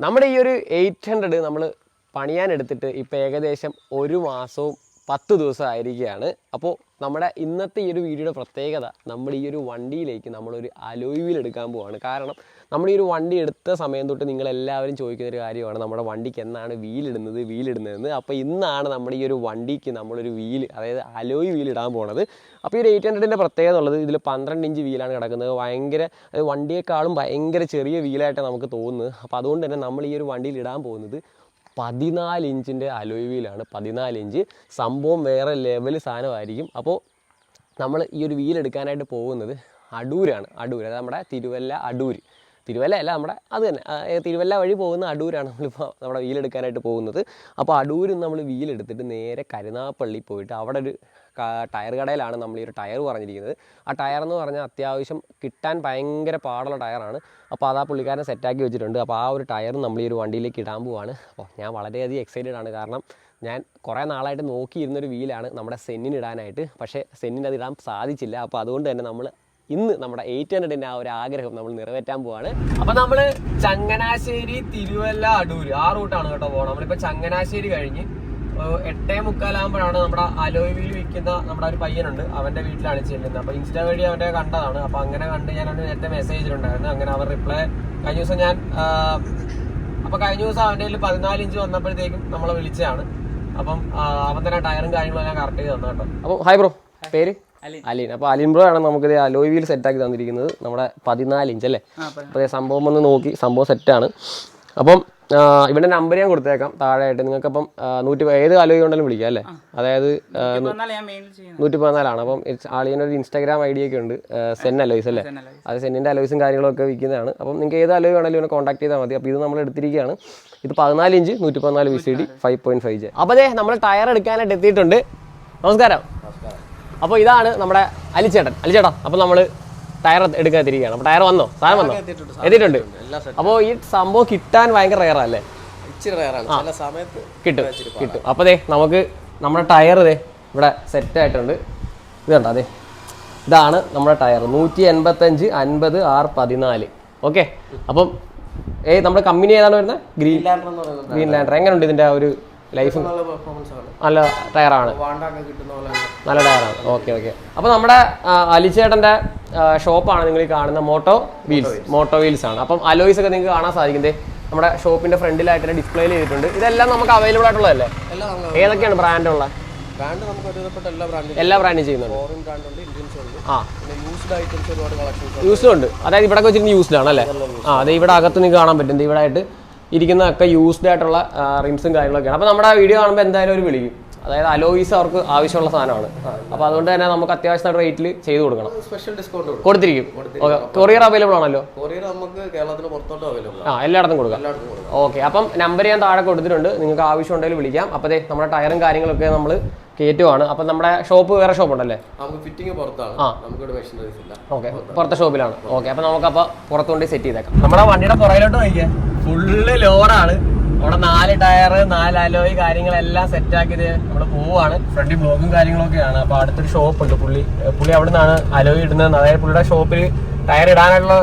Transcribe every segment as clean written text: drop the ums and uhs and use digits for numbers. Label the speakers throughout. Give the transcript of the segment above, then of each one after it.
Speaker 1: നമ്മുടെ ഈ ഒരു 800 നമ്മൾ പണിയാനെടുത്തിട്ട് ഇപ്പോൾ ഏകദേശം 1 മാസവും 10 ദിവസം ആയിരിക്കുകയാണ്. അപ്പോൾ നമ്മുടെ ഇന്നത്തെ ഈ ഒരു വീഡിയോയുടെ പ്രത്യേകത, നമ്മൾ ഈ ഒരു വണ്ടിയിലേക്ക് നമ്മളൊരു അലോയ് വീൽ എടുക്കാൻ പോവാണ്. കാരണം നമ്മൾ ഈ ഒരു വണ്ടി എടുത്ത സമയം തൊട്ട് നിങ്ങളെല്ലാവരും ചോദിക്കുന്നൊരു കാര്യമാണ് നമ്മുടെ വണ്ടിക്ക് എന്നാണ് വീലിടുന്നതെന്ന്. അപ്പോൾ ഇന്നാണ് നമ്മുടെ ഈ ഒരു വണ്ടിക്ക് നമ്മളൊരു വീൽ, അതായത് അലോയ് വീൽ ഇടാൻ പോണത്. അപ്പോൾ ഈ ഒരു 800ൻ്റെ പ്രത്യേകത ഉള്ളത് ഇതിൽ 12 ഇഞ്ച് വീലാണ് കിടക്കുന്നത്. ഭയങ്കര വണ്ടിയേക്കാളും ഭയങ്കര ചെറിയ വീലായിട്ടാണ് നമുക്ക് തോന്നുന്നത്. അപ്പോൾ അതുകൊണ്ട് തന്നെ നമ്മൾ ഈ ഒരു വണ്ടിയിൽ ഇടാൻ പോകുന്നത് 14 ഇഞ്ചിൻ്റെ അലോയ് വീലാണ്. 14 ഇഞ്ച് സംഭവം വേറെ ലെവൽ സാധനമായിരിക്കും. അപ്പോൾ നമ്മൾ ഈ ഒരു വീൽ എടുക്കാനായിട്ട് പോകുന്നത് അടൂരാണ്. അതായത് നമ്മുടെ തിരുവല്ല അല്ല, നമ്മുടെ അത് തന്നെ തിരുവല്ല വഴി പോകുന്ന അടൂരാണ് നമ്മളിപ്പോൾ നമ്മുടെ വീലെടുക്കാനായിട്ട് പോകുന്നത്. അപ്പോൾ അടൂരിൽ നിന്ന് നമ്മൾ വീലെടുത്തിട്ട് നേരെ കരുനാഗപ്പള്ളി പോയിട്ട് അവിടെ ഒരു ടയർ കടയിലാണ് നമ്മൾ ഈ ഒരു ടയർ പറഞ്ഞിരിക്കുന്നത്. ആ ടയർ എന്ന് പറഞ്ഞാൽ അത്യാവശ്യം കിട്ടാൻ ഭയങ്കര പാടുള്ള ടയറാണ്. അപ്പോൾ അത് ആ പുള്ളിക്കാരൻ സെറ്റാക്കി വെച്ചിട്ടുണ്ട്. അപ്പോൾ ആ ഒരു ടയർ നമ്മൾ ഈ ഒരു വണ്ടിയിലേക്ക് ഇടാൻ പോവാണ്. അപ്പോൾ ഞാൻ വളരെയധികം എക്സൈറ്റഡ് ആണ്. കാരണം ഞാൻ കുറേ നാളായിട്ട് നോക്കിയിരുന്നൊരു വീലാണ് നമ്മുടെ സെന്നിന് ഇടാനായിട്ട്. പക്ഷേ സെന്നിന് അത് ഇടാൻ സാധിച്ചില്ല. അപ്പോൾ അതുകൊണ്ട് തന്നെ നമ്മൾ ഇന്ന് നമ്മുടെ 800ൻ്റെ ആ ഒരു ആഗ്രഹം നമ്മൾ നിറവേറ്റാൻ പോവാണ്. അപ്പോൾ നമ്മൾ ചങ്ങനാശ്ശേരി, തിരുവല്ല, അടൂര് ആ റൂട്ടാണ് കേട്ടോ പോകണം. നമ്മളിപ്പോൾ ചങ്ങനാശ്ശേരി കഴിഞ്ഞ് 8:45 നമ്മുടെ അലോയ് വീൽ വിൽക്കുന്ന നമ്മുടെ ഒരു പയ്യനുണ്ട്, അവൻ്റെ വീട്ടിലാണ് ചെല്ലുന്നത്. അപ്പോൾ ഇൻസ്റ്റാ വഴി അവൻ്റെ കണ്ടതാണ്. അപ്പോൾ അങ്ങനെ കണ്ട് ഞാൻ നേരത്തെ മെസ്സേജിലുണ്ടായിരുന്നു. അങ്ങനെ അവർ റിപ്ലൈ കഴിഞ്ഞ ദിവസം കഴിഞ്ഞ ദിവസം അവൻ്റെ കയ്യിൽ 14 ഇഞ്ച് വന്നപ്പോഴത്തേക്കും നമ്മളെ വിളിച്ചതാണ്. അപ്പം അവൻ തന്നെ ടയറും കാര്യങ്ങളും എല്ലാം കറക്റ്റ് ചെയ്ത് തന്നു കേട്ടോ. അപ്പോൾ ഹായ് ബ്രോ, പേര് അലീൻ. അപ്പോൾ അലീൻ ബ്രോ ആണ് നമുക്കിത് അലോയ് വീൽ സെറ്റാക്കി തന്നിരിക്കുന്നത്. നമ്മുടെ 14 ഇഞ്ച് അല്ലേ. അപ്പോൾ സംഭവം ഒന്ന് നോക്കി, സംഭവം സെറ്റാണ്. അപ്പം ഇവിടെ നമ്പർ ഞാൻ കൊടുത്തേക്കാം താഴെയായിട്ട്. നിങ്ങൾക്കപ്പം ഏത് അലോയ് കൊണ്ടാലും വിളിക്കാം അല്ലേ. അതായത് 114 അപ്പം ആളിയനൊരു ഇൻസ്റ്റാഗ്രാം ഐ ഡി ഒക്കെ ഉണ്ട്, സെൻ അലോയ്സ് അല്ലേ. അത് സെന്നിൻ്റെ അലോയ്സും കാര്യങ്ങളൊക്കെ വിൽക്കുന്നതാണ്. അപ്പം നിങ്ങൾക്ക് ഏത് അലോയ് വേണമെങ്കിലും ഇവനെ കോൺടാക്ട് ചെയ്താൽ മതി. അപ്പോൾ ഇത് നമ്മൾ എടുത്തിരിക്കുകയാണ്. ഇത് 14 ഇഞ്ച് 114 VCD 5.5J. അപ്പോൾ അതെ നമ്മൾ ടയർ എടുക്കാനായിട്ട് എത്തിയിട്ടുണ്ട്. നമസ്കാരം. അപ്പോൾ ഇതാണ് നമ്മുടെ അലിച്ചേട്ടാ. അപ്പോൾ നമ്മൾ ടയർ എടുക്കാൻ എത്തിയിരിക്കുകയാണ്. അപ്പോൾ ടയർ വന്നോ? സാധനം വന്നോ? എത്തിയിട്ടുണ്ട്. അപ്പോൾ ഈ സംഭവം കിട്ടാൻ ഭയങ്കര റയറാ അല്ലേ? കിട്ടും. അപ്പോൾ അതെ നമുക്ക് നമ്മുടെ ടയർ ഇവിടെ സെറ്റ് ആയിട്ടുണ്ട്. ഇത് കണ്ടോ, അതെ ഇതാണ് നമ്മുടെ ടയർ 185 50 R14. ഓക്കെ. അപ്പം നമ്മുടെ കമ്പനി ഏതാണ് വരുന്നത്? Green lander. എങ്ങനെയുണ്ട് ഇതിൻ്റെ ആ ഒരു ലൈഫ്? നല്ല ടയറാണ്, നല്ല ടയറാണ്. ഓക്കെ. അപ്പോൾ നമ്മുടെ അലിച്ചേട്ടൻ്റെ ഷോപ്പാണ് നിങ്ങൾ ഈ കാണുന്ന മോട്ടോ വീൽസ് ആണ്. അപ്പം അലോയ്സ് ഒക്കെ നിങ്ങൾക്ക് കാണാൻ സാധിക്കുന്നത് നമ്മുടെ ഷോപ്പിന്റെ ഫ്രണ്ടിലായിട്ട് ഡിസ്പ്ലേ ചെയ്തിട്ടുണ്ട്. ഇതെല്ലാം നമുക്ക് അവൈലബിൾ ആയിട്ടുള്ളതല്ലേ? ഏതൊക്കെയാണ് ബ്രാൻഡുള്ള? എല്ലാ ബ്രാൻഡും ചെയ്യുന്നുണ്ട്. യൂസ്ഡ് ഉണ്ട്. അതായത് ഇവിടെ വെച്ചിട്ട് യൂസ്ഡ് ആണ് അല്ലേ? അതെ ഇവിടെ അകത്ത് നിങ്ങൾക്ക് കാണാൻ പറ്റും. ഇവിടെ ആയിട്ട് ഇരിക്കുന്നതൊക്കെ യൂസ്ഡ് ആയിട്ടുള്ള റിംസും കാര്യങ്ങളൊക്കെയാണ്. അപ്പോൾ നമ്മുടെ വീഡിയോ കാണുമ്പോൾ എന്തായാലും ഒരു വിളിക്കും. അതായത് അലോയ്സ് അവർക്ക് ആവശ്യമുള്ള സാധനമാണ്. അപ്പോൾ അതുകൊണ്ട് തന്നെ നമുക്ക് അത്യാവശ്യം റേറ്റിൽ ചെയ്ത് കൊടുക്കണം. സ്പെഷ്യൽ ഡിസ്കൗണ്ട് കൊടുത്തിരിക്കും. കൊറിയർ അവൈലബിൾ ആണല്ലോ? എല്ലായിടത്തും കൊടുക്കാം. ഓക്കെ. അപ്പം നമ്പർ ഞാൻ താഴെ കൊടുത്തിട്ടുണ്ട്. നിങ്ങൾക്ക് ആവശ്യം ഉണ്ടെങ്കിൽ വിളിക്കാം. അപ്പോൾ നമ്മുടെ ടയറും കാര്യങ്ങളൊക്കെ നമ്മൾ കയറ്റുവാണ്. അപ്പം നമ്മുടെ ഷോപ്പ് വേറെ ഷോപ്പ് ഉണ്ടല്ലേ? ഓക്കെ, പുറത്തെ ഷോപ്പിലാണ്. ഓക്കെ. അപ്പം നമുക്കപ്പോൾ പുറത്തുകൊണ്ട് സെറ്റ് ചെയ്തേക്കാം. നമ്മുടെ വണ്ടിയുടെ പുറകിലോട്ട് നോക്കിയാൽ ഫുള്ള് ലോഡാണ്. അവിടെ 4 ടയർ 4 അലോയ് കാര്യങ്ങളെല്ലാം സെറ്റാക്കിയത് നമ്മൾ പോവാണ്. ഫ്രണ്ടിൽ ബ്ലോഗും കാര്യങ്ങളൊക്കെയാണ്. അപ്പോൾ അടുത്തൊരു ഷോപ്പ് ഉണ്ട്. പുള്ളി അവിടെ നിന്നാണ് അലോയ് ഇടുന്നത്. അതായത് പുള്ളിയുടെ ഷോപ്പിൽ ടയർ ഇടാനുള്ള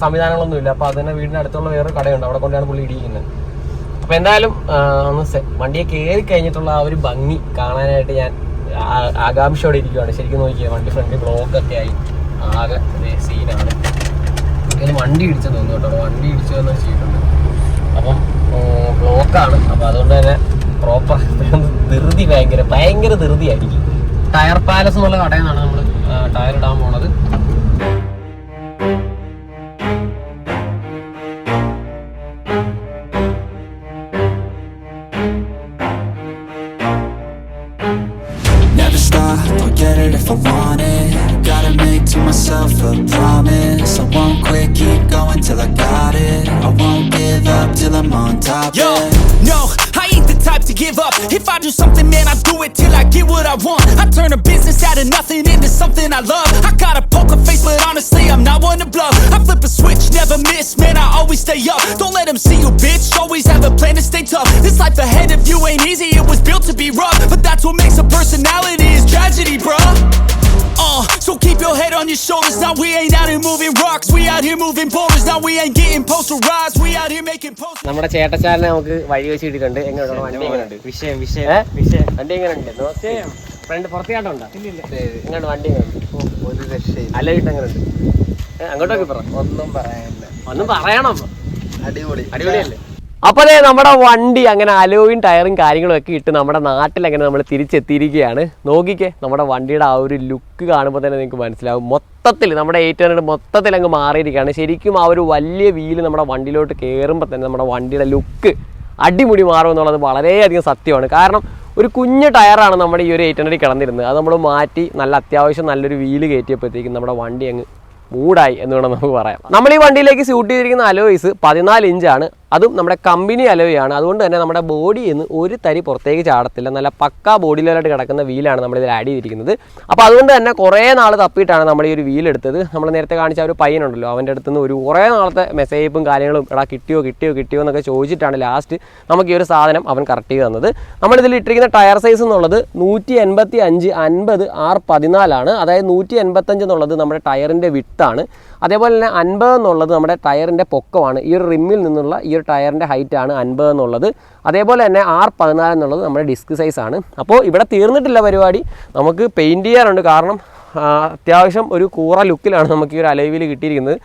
Speaker 1: സംവിധാനങ്ങളൊന്നും ഇല്ല. അപ്പോൾ അതിന് വീടിന് അടുത്തുള്ള വേറൊരു കടയുണ്ട്, അവിടെ കൊണ്ടാണ് പുള്ളി ഇടിക്കുന്നത്. അപ്പോൾ എന്തായാലും ഒന്ന് വണ്ടിയെ കയറി കഴിഞ്ഞിട്ടുള്ള ആ ഒരു ഭംഗി കാണാനായിട്ട് ഞാൻ ആകാംക്ഷയോടെ ഇരിക്കുകയാണ്. ശരിക്കും നോക്കിയാൽ വണ്ടി ഫ്രണ്ടിൽ ബ്ലോക്കൊക്കെ ആയി ആകെ സീനാണ്. വണ്ടി ഇടിച്ചെന്ന് തോന്നുന്നു കേട്ടോ. വണ്ടി ഇടിച്ചതെന്ന് ചെയ്തിട്ടുണ്ട്. അപ്പം ബ്ലോക്കാണ്. അപ്പോൾ അതുകൊണ്ട് തന്നെ പ്രോപ്പർ ഭയങ്കര ധൃതിയായിരിക്കും. ടയർ പാലസ് എന്നുള്ള കടയിൽ നിന്നാണ് നമ്മൾ ടയർ ഇടാൻ പോണത്.
Speaker 2: Myself a promise I won't quit, keep going till I got it I won't give up till I'm on top. Yo, no, I ain't the type to give up. If I do something, man, I do it till I get what I want. I turn a business out of nothing into something I love. I got a poker face, but honestly, I'm not one to bluff. I flip a switch, never miss, man, I always stay up. Don't let them see you, bitch, always have a plan to stay tough. This life ahead of you ain't easy, it was built to be rough. But that's what makes a personality, is tragedy, bruh. So keep your head on your shoulders. Now we ain't out here moving rocks, we out here moving boulders. Now we ain't getting posterized, we out here making posters.
Speaker 1: നമ്മുടെ ചേട്ടച്ചാലിനെ നമുക്ക് വഴി വെച്ച് കിട്ടിയിട്ടുണ്ട്. എങ്ങനെയുണ്ട് വണ്ടി? എങ്ങനെയുണ്ട് വണ്ടി? എങ്ങനെയുണ്ട്? ഫ്രണ്ട് പുറത്തേക്കാട്ടുണ്ടോ? എങ്ങനെയുണ്ട് വണ്ടി?
Speaker 3: ഒരു രക്ഷയില്ല.
Speaker 1: അലവിട്ട് എങ്ങനെയുണ്ട്? അങ്ങോട്ടൊക്കെ പറ. ഒന്നും പറയണം. അടിപൊളിയല്ലേ? അപ്പോൾ നമ്മുടെ വണ്ടി അങ്ങനെ അലോയും ടയറും കാര്യങ്ങളും ഒക്കെ ഇട്ട് നമ്മുടെ നാട്ടിലങ്ങനെ നമ്മൾ തിരിച്ചെത്തിയിരിക്കുകയാണ്. നോക്കിക്കേ, നമ്മുടെ വണ്ടിയുടെ ആ ഒരു ലുക്ക് കാണുമ്പോൾ തന്നെ നിങ്ങൾക്ക് മനസ്സിലാവും. മൊത്തത്തിൽ നമ്മുടെ 800 മൊത്തത്തിൽ അങ്ങ് മാറിയിരിക്കുകയാണ്. ശരിക്കും ആ ഒരു വലിയ വീല് നമ്മുടെ വണ്ടിയിലോട്ട് കയറുമ്പോൾ തന്നെ നമ്മുടെ വണ്ടിയുടെ ലുക്ക് അടിമുടി മാറും എന്നുള്ളത് വളരെയധികം സത്യമാണ്. കാരണം ഒരു കുഞ്ഞ് ടയറാണ് നമ്മുടെ ഈ ഒരു 800 കിടന്നിരുന്നത്. അത് നമ്മൾ മാറ്റി നല്ല അത്യാവശ്യം നല്ലൊരു വീല് കയറ്റിയപ്പോഴത്തേക്കും നമ്മുടെ വണ്ടി അങ്ങ് മൂടായി എന്ന് വേണം നമുക്ക് പറയാം. നമ്മൾ ഈ വണ്ടിയിലേക്ക് സ്യൂട്ട് ചെയ്തിരിക്കുന്ന അലോയ്സ് 14 ഇഞ്ചാണ്. അതും നമ്മുടെ കമ്പനി അലോയാണ്. അതുകൊണ്ട് തന്നെ നമ്മുടെ ബോഡിയിൽ നിന്ന് ഒരു തരി പുറത്തേക്ക് ചാടത്തില്ല. നല്ല പക്കാ ബോഡി ലെവലായിട്ട് കിടക്കുന്ന വീലാണ് നമ്മളിതിൽ ആഡ് ചെയ്തിരിക്കുന്നത്. അപ്പോൾ അതുകൊണ്ട് തന്നെ കുറേ നാൾ തപ്പിയിട്ടാണ് നമ്മൾ ഈ ഒരു വീൽ എടുത്തത്. നമ്മൾ നേരത്തെ കാണിച്ച ഒരു പയ്യനുണ്ടല്ലോ, അവൻ്റെ അടുത്ത് നിന്ന് കുറേ നാളത്തെ മെസ്സേജും കാര്യങ്ങളും എടാ കിട്ടിയോ എന്നൊക്കെ ചോദിച്ചിട്ടാണ് ലാസ്റ്റ് നമുക്ക് ഈ ഒരു സാധനം അവൻ കറക്റ്റ് ചെയ്ത് തന്നത്. നമ്മളിതിൽ ഇട്ടിരിക്കുന്ന ടയർ സൈസ് എന്നുള്ളത് 185 50 R14 അതായത് 185 എന്നുള്ളത് നമ്മുടെ ടയറിൻ്റെ വിട്ടാണ്. അതേപോലെ തന്നെ 50 എന്നുള്ളത് നമ്മുടെ ടയറിൻ്റെ പൊക്കമാണ്. ഈ ഒരു റിമ്മിൽ നിന്നുള്ള ഈ ഒരു ടയറിൻ്റെ ഹൈറ്റാണ് 50 എന്നുള്ളത്. അതേപോലെ തന്നെ R14 എന്നുള്ളത് നമ്മുടെ ഡിസ്ക് സൈസാണ്. അപ്പോൾ ഇവിടെ തീർന്നിട്ടില്ല പരിപാടി, നമുക്ക് പെയിൻറ്റ് ചെയ്യാറുണ്ട്. കാരണം അത്യാവശ്യം ഒരു കൂറ ലുക്കിലാണ് നമുക്ക് ഈ ഒരു അലോയ് വീല് കിട്ടിയിരിക്കുന്നത്.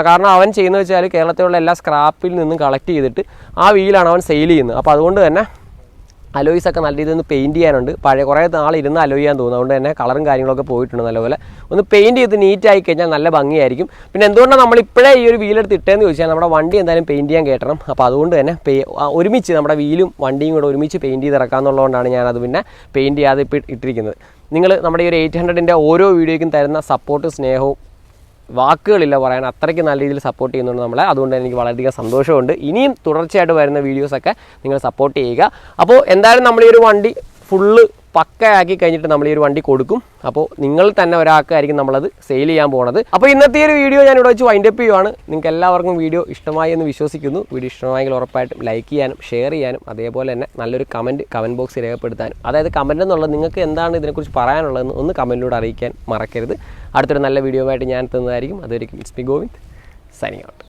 Speaker 1: കാരണം അവൻ ചെയ്യുന്നത് വെച്ചാൽ കേരളത്തിലുള്ള എല്ലാ സ്ക്രാപ്പിൽ നിന്നും കളക്ട് ചെയ്തിട്ട് ആ വീലാണ് അവൻ സെയിൽ ചെയ്യുന്നത്. അപ്പോൾ അതുകൊണ്ട് തന്നെ അലോയ്സൊക്കെ നല്ല രീതിയിൽ ഒന്ന് പെയിൻറ്റ് ചെയ്യാനുണ്ട്. പഴയ കുറേ നാളിരുന്ന് അലോയ് ചെയ്യാൻ തോന്നുന്നു. അതുകൊണ്ട് തന്നെ കളറും കാര്യങ്ങളൊക്കെ പോയിട്ടുണ്ട്. നല്ലപോലെ ഒന്ന് പെയിൻറ്റ് ചെയ്ത് നീറ്റായി കഴിഞ്ഞാൽ നല്ല ഭംഗിയായിരിക്കും. പിന്നെ എന്തുകൊണ്ടാണ് നമ്മളിപ്പോഴേ ഈ ഒരു വീലെടുത്ത് ഇട്ടതെന്ന് ചോദിച്ചാൽ നമ്മുടെ വണ്ടി എന്തായാലും പെയിൻറ്റ് ചെയ്യാൻ കയറ്റണം. അപ്പോൾ അതുകൊണ്ട് തന്നെ ഒരുമിച്ച് നമ്മുടെ വീലും വണ്ടിയും കൂടെ ഒരുമിച്ച് പെയിൻറ്റ് ചെയ്ത് ഇറക്കാമെന്നുള്ളതുകൊണ്ടാണ് ഞാനത് പിന്നെ പെയിൻറ്റ് ചെയ്യാതെ ഇപ്പോൾ ഇട്ടിരിക്കുന്നത്. നിങ്ങൾ നമ്മുടെ ഈ ഒരു 800ൻ്റെ ഓരോ വീഡിയോയ്ക്കും തരുന്ന സപ്പോർട്ട് സ്നേഹവും വാക്കുകളില്ല പറയാൻ, അത്രയ്ക്ക് നല്ല രീതിയിൽ സപ്പോർട്ട് ചെയ്യുന്നുണ്ട് നമ്മളെ. അതുകൊണ്ട് എനിക്ക് വളരെയധികം സന്തോഷമുണ്ട്. ഇനിയും തുടർച്ചയായിട്ട് വരുന്ന വീഡിയോസൊക്കെ നിങ്ങൾ സപ്പോർട്ട് ചെയ്യുക. അപ്പോൾ എന്തായാലും നമ്മൾ ഈ ഒരു വണ്ടി ഫുള്ള് പക്കയാക്കി കഴിഞ്ഞിട്ട് നമ്മൾ ഈ ഒരു വണ്ടി കൊടുക്കും. അപ്പോൾ നിങ്ങൾ തന്നെ ഒരാൾക്കായിരിക്കും നമ്മളത് സെയിൽ ചെയ്യാൻ പോണത്. അപ്പോൾ ഇന്നത്തെ ഒരു വീഡിയോ ഞാൻ ഇവിടെ വെച്ച് വൈൻഡപ്പ് ചെയ്യുവാണ്. നിങ്ങൾക്ക് എല്ലാവർക്കും വീഡിയോ ഇഷ്ടമായി എന്ന് വിശ്വസിക്കുന്നു. വീഡിയോ ഇഷ്ടമായെങ്കിൽ ഉറപ്പായിട്ടും ലൈക്ക് ചെയ്യാനും ഷെയർ ചെയ്യാനും അതേപോലെ തന്നെ നല്ലൊരു കമൻറ്റ് ബോക്സിൽ രേഖപ്പെടുത്താനും, അതായത് കമൻറ്റ് എന്നുള്ളത് നിങ്ങൾക്ക് എന്താണ് ഇതിനെക്കുറിച്ച് പറയാനുള്ളതെന്ന് ഒന്ന് കമൻറ്റിലൂടെ അറിയിക്കാൻ മറക്കരുത്. അടുത്തൊരു നല്ല വീഡിയോ ആയിട്ട് ഞാൻ എത്തുന്നതായിരിക്കും. അതുവരെയും it's me Govind, signing out.